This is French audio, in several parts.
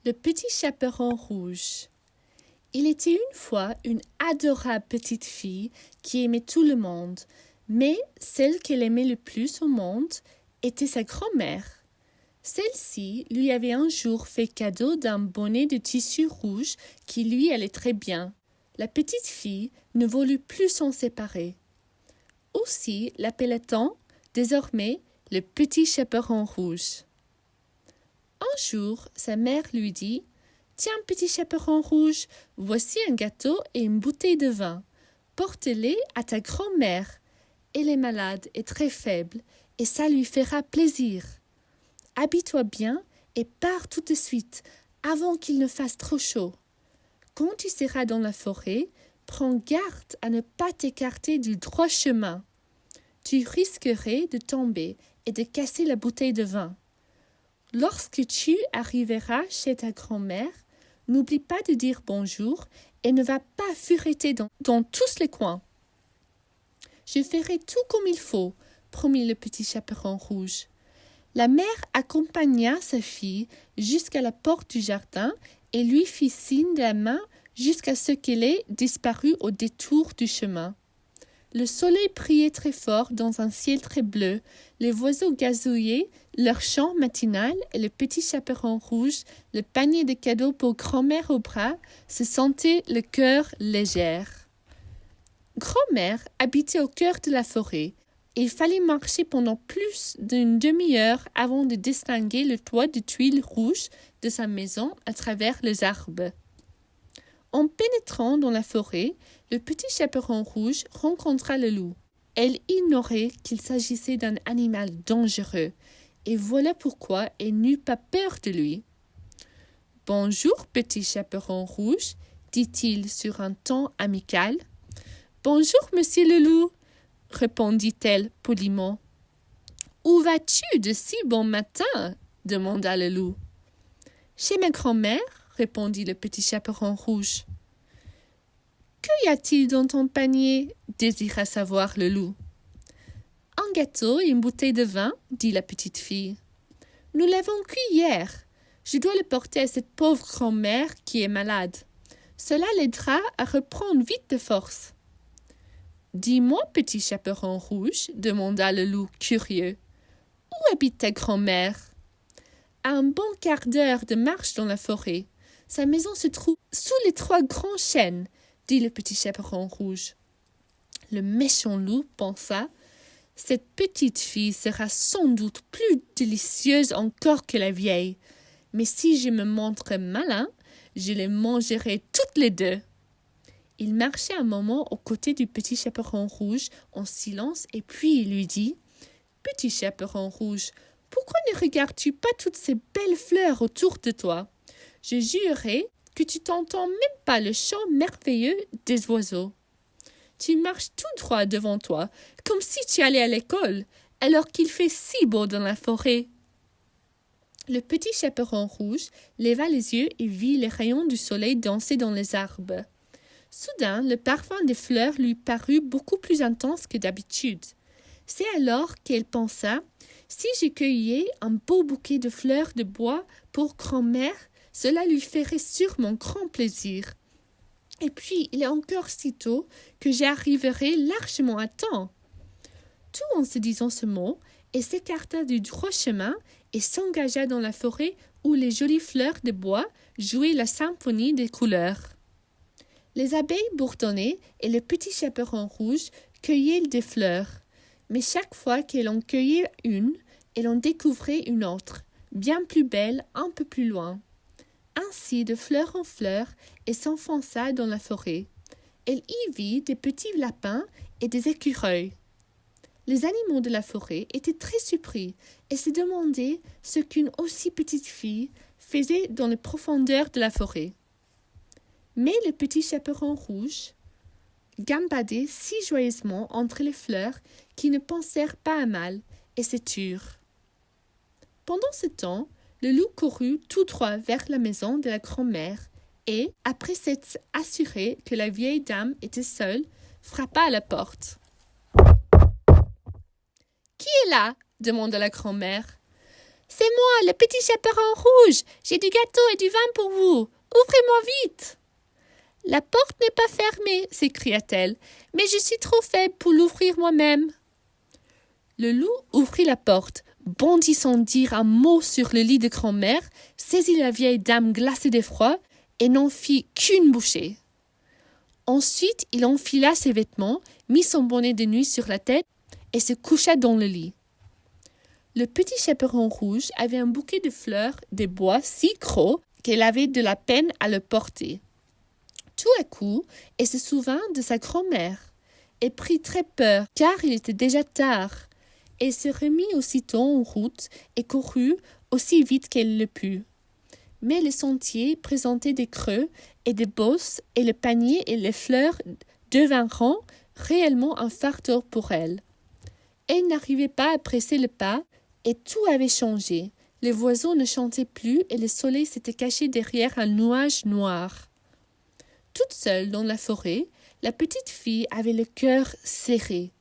Le petit chaperon rouge. Il était une fois une adorable petite fille qui aimait tout le monde, mais celle qu'elle aimait le plus au monde était sa grand-mère. Celle-ci lui avait un jour fait cadeau d'un bonnet de tissu rouge qui lui allait très bien. La petite fille ne voulut plus s'en séparer. Aussi l'appelait-on désormais le petit chaperon rouge. Un jour, sa mère lui dit « Tiens, petit chaperon rouge, voici un gâteau et une bouteille de vin. Porte-les à ta grand-mère. Elle est malade et très faible, et ça lui fera plaisir. Habille-toi bien et pars tout de suite, avant qu'il ne fasse trop chaud. Quand tu seras dans la forêt, prends garde à ne pas t'écarter du droit chemin. Tu risquerais de tomber et de casser la bouteille de vin. Lorsque tu arriveras chez ta grand-mère, n'oublie pas de dire bonjour et ne va pas fureter dans tous les coins. Je ferai tout comme il faut, promit le petit chaperon rouge. La mère accompagna sa fille jusqu'à la porte du jardin et lui fit signe de la main jusqu'à ce qu'elle ait disparu au détour du chemin. Le soleil brillait très fort dans un ciel très bleu, les oiseaux gazouillaient leur chant matinal et le petit chaperon rouge, le panier de cadeaux pour grand-mère au bras, se sentait le cœur léger. Grand-mère habitait au cœur de la forêt. Il fallait marcher pendant plus d'une demi-heure avant de distinguer le toit de tuiles rouges de sa maison à travers les arbres. En pénétrant dans la forêt, le petit chaperon rouge rencontra le loup. Elle ignorait qu'il s'agissait d'un animal dangereux, et voilà pourquoi elle n'eut pas peur de lui. « Bonjour, petit chaperon rouge, dit-il sur un ton amical. « Bonjour, monsieur le loup, répondit-elle poliment. « Où vas-tu de si bon matin ?» demanda le loup. « Chez ma grand-mère, » répondit le petit chaperon rouge. « Que y a-t-il dans ton panier ?» désira savoir le loup. « Un gâteau et une bouteille de vin, » dit la petite fille. « Nous l'avons cuit hier. Je dois le porter à cette pauvre grand-mère qui est malade. Cela l'aidera à reprendre vite de force. »« Dis-moi, petit chaperon rouge, » demanda le loup curieux, « où habite ta grand-mère ?»« À un bon quart d'heure de marche dans la forêt. Sa maison se trouve sous les 3 grands chênes, » dit le petit chaperon rouge. Le méchant loup pensa « Cette petite fille sera sans doute plus délicieuse encore que la vieille, mais si je me montre malin, je les mangerai toutes les deux. » Il marcha un moment aux côtés du petit chaperon rouge en silence et puis il lui dit « Petit chaperon rouge, pourquoi ne regardes-tu pas toutes ces belles fleurs autour de toi? Je jurerais que tu t'entends même pas le chant merveilleux des oiseaux. Tu marches tout droit devant toi, comme si tu allais à l'école, alors qu'il fait si beau dans la forêt. » Le petit chaperon rouge leva les yeux et vit les rayons du soleil danser dans les arbres. Soudain, le parfum des fleurs lui parut beaucoup plus intense que d'habitude. C'est alors qu'elle pensa « Si je cueillais un beau bouquet de fleurs de bois pour grand-mère, cela lui ferait sûrement grand plaisir. Et puis, il est encore si tôt que j'y arriverai largement à temps. » Tout en se disant ce mot, elle s'écarta du droit chemin et s'engagea dans la forêt où les jolies fleurs de bois jouaient la symphonie des couleurs. Les abeilles bourdonnaient et le petit chaperon rouge cueillait des fleurs. Mais chaque fois qu'elle en cueillait une, elle en découvrait une autre, bien plus belle, un peu plus loin. Ainsi, de fleur en fleur, elle s'enfonça dans la forêt. Elle y vit des petits lapins et des écureuils. Les animaux de la forêt étaient très surpris et se demandaient ce qu'une aussi petite fille faisait dans les profondeurs de la forêt. Mais le petit chaperon rouge gambadait si joyeusement entre les fleurs qu'ils ne pensèrent pas à mal et se turent. Pendant ce temps, le loup courut tout droit vers la maison de la grand-mère et, après s'être assuré que la vieille dame était seule, frappa à la porte. « Qui est là ?» demanda la grand-mère. C'est moi, le petit chaperon rouge. J'ai du gâteau et du vin pour vous. Ouvrez-moi vite. La porte n'est pas fermée, s'écria-t-elle, mais je suis trop faible pour l'ouvrir moi-même. Le loup ouvrit la porte, bondit sans dire un mot sur le lit de grand-mère, saisit la vieille dame glacée d'effroi et n'en fit qu'une bouchée. Ensuite, il enfila ses vêtements, mit son bonnet de nuit sur la tête et se coucha dans le lit. Le petit chaperon rouge avait un bouquet de fleurs de bois si gros qu'elle avait de la peine à le porter. Tout à coup, elle se souvint de sa grand-mère et prit très peur, car il était déjà tard. Elle se remit aussitôt en route et courut aussi vite qu'elle le put. Mais le sentier présentait des creux et des bosses, et le panier et les fleurs devinrent réellement un fardeau pour elle. Elle n'arrivait pas à presser le pas, et tout avait changé. Les oiseaux ne chantaient plus, et le soleil s'était caché derrière un nuage noir. Toute seule dans la forêt, la petite fille avait le cœur serré.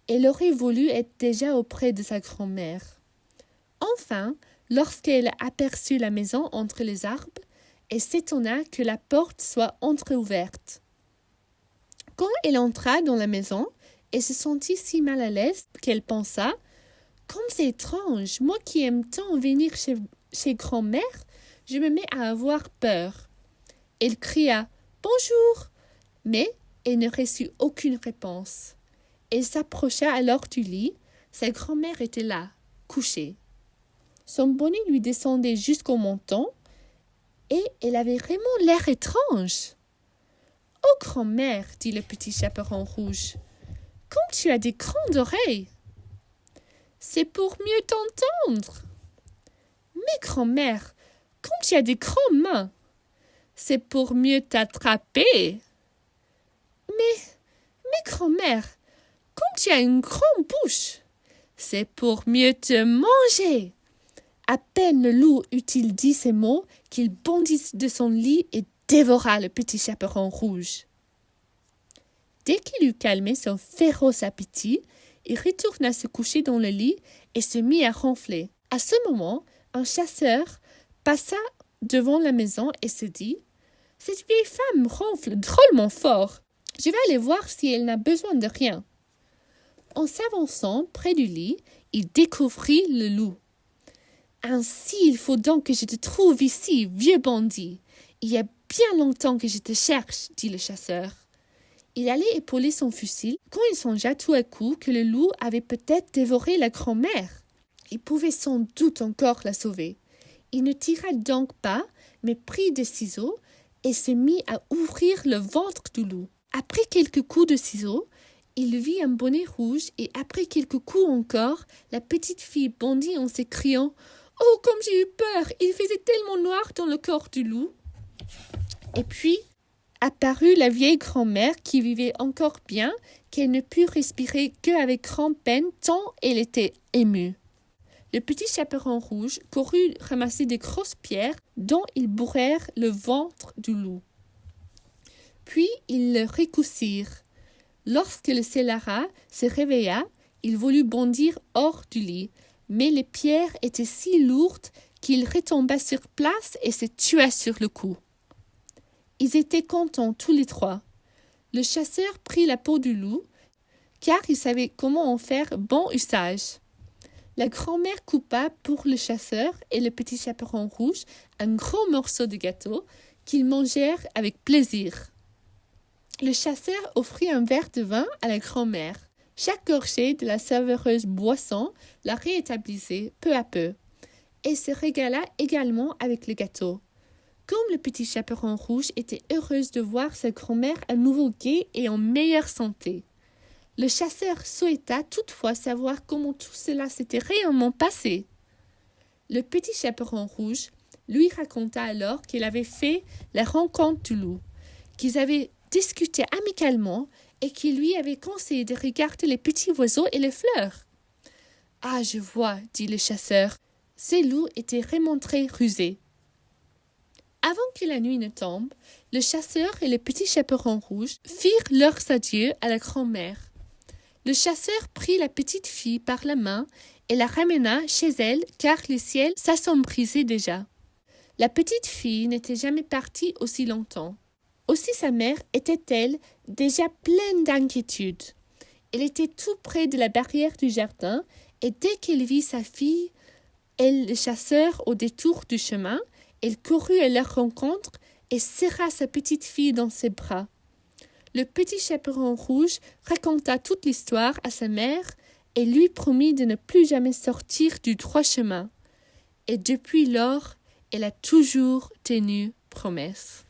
Elle aurait voulu être déjà auprès de sa grand-mère. Enfin, lorsqu'elle aperçut la maison entre les arbres, elle s'étonna que la porte soit entr'ouverte. Quand elle entra dans la maison, elle se sentit si mal à l'aise qu'elle pensa « Comme c'est étrange, moi qui aime tant venir chez grand-mère, je me mets à avoir peur. » Elle cria « Bonjour !» mais elle ne reçut aucune réponse. Elle s'approcha alors du lit. Sa grand-mère était là, couchée. Son bonnet lui descendait jusqu'au menton et elle avait vraiment l'air étrange. « Oh, grand-mère, dit le petit chaperon rouge, comme tu as des grandes oreilles. »« C'est pour mieux t'entendre. »« Mais, grand-mère, comme tu as des grandes mains. »« C'est pour mieux t'attraper. »« Mais, grand-mère, comme tu as une grande bouche. »« C'est pour mieux te manger. » À peine le loup eut-il dit ces mots qu'il bondit de son lit et dévora le petit chaperon rouge. Dès qu'il eut calmé son féroce appétit, il retourna se coucher dans le lit et se mit à ronfler. À ce moment, un chasseur passa devant la maison et se dit « Cette vieille femme ronfle drôlement fort. Je vais aller voir si elle n'a besoin de rien. » En s'avançant près du lit, il découvrit le loup. « Ainsi, il faut donc que je te trouve ici, vieux bandit. Il y a bien longtemps que je te cherche, dit le chasseur. » Il allait épauler son fusil quand il songea tout à coup que le loup avait peut-être dévoré la grand-mère. Il pouvait sans doute encore la sauver. Il ne tira donc pas, mais prit des ciseaux et se mit à ouvrir le ventre du loup. Après quelques coups de ciseaux, il vit un bonnet rouge et après quelques coups encore, la petite fille bondit en s'écriant « Oh, comme j'ai eu peur! Il faisait tellement noir dans le corps du loup! » Et puis apparut la vieille grand-mère qui vivait encore bien, qu'elle ne put respirer qu'avec grand-peine tant elle était émue. Le petit chaperon rouge courut ramasser des grosses pierres dont ils bourrèrent le ventre du loup. Puis ils le recoussirent. Lorsque le scélérat se réveilla, il voulut bondir hors du lit, mais les pierres étaient si lourdes qu'il retomba sur place et se tua sur le coup. Ils étaient contents tous les trois. Le chasseur prit la peau du loup, car il savait comment en faire bon usage. La grand-mère coupa pour le chasseur et le petit chaperon rouge un gros morceau de gâteau qu'ils mangèrent avec plaisir. Le chasseur offrit un verre de vin à la grand-mère. Chaque gorgée de la savoureuse boisson la rétablissait peu à peu. Elle se régala également avec le gâteau. Comme le petit chaperon rouge était heureuse de voir sa grand-mère à nouveau gaie et en meilleure santé. Le chasseur souhaita toutefois savoir comment tout cela s'était réellement passé. Le petit chaperon rouge lui raconta alors qu'il avait fait la rencontre du loup, qu'ils avaient discuté amicalement et qu'il lui avait conseillé de regarder les petits oiseaux et les fleurs. « Ah, je vois, dit le chasseur, ces loups étaient vraiment très rusés. » Avant que la nuit ne tombe, le chasseur et le petit chaperon rouge firent leurs adieux à la grand-mère. Le chasseur prit la petite fille par la main et la ramena chez elle car le ciel s'assombrissait déjà. La petite fille n'était jamais partie aussi longtemps. Aussi sa mère était-elle déjà pleine d'inquiétude. Elle était tout près de la barrière du jardin et dès qu'elle vit sa fille et le chasseur au détour du chemin, elle courut à leur rencontre et serra sa petite fille dans ses bras. Le petit chaperon rouge raconta toute l'histoire à sa mère et lui promit de ne plus jamais sortir du droit chemin. Et depuis lors, elle a toujours tenu promesse.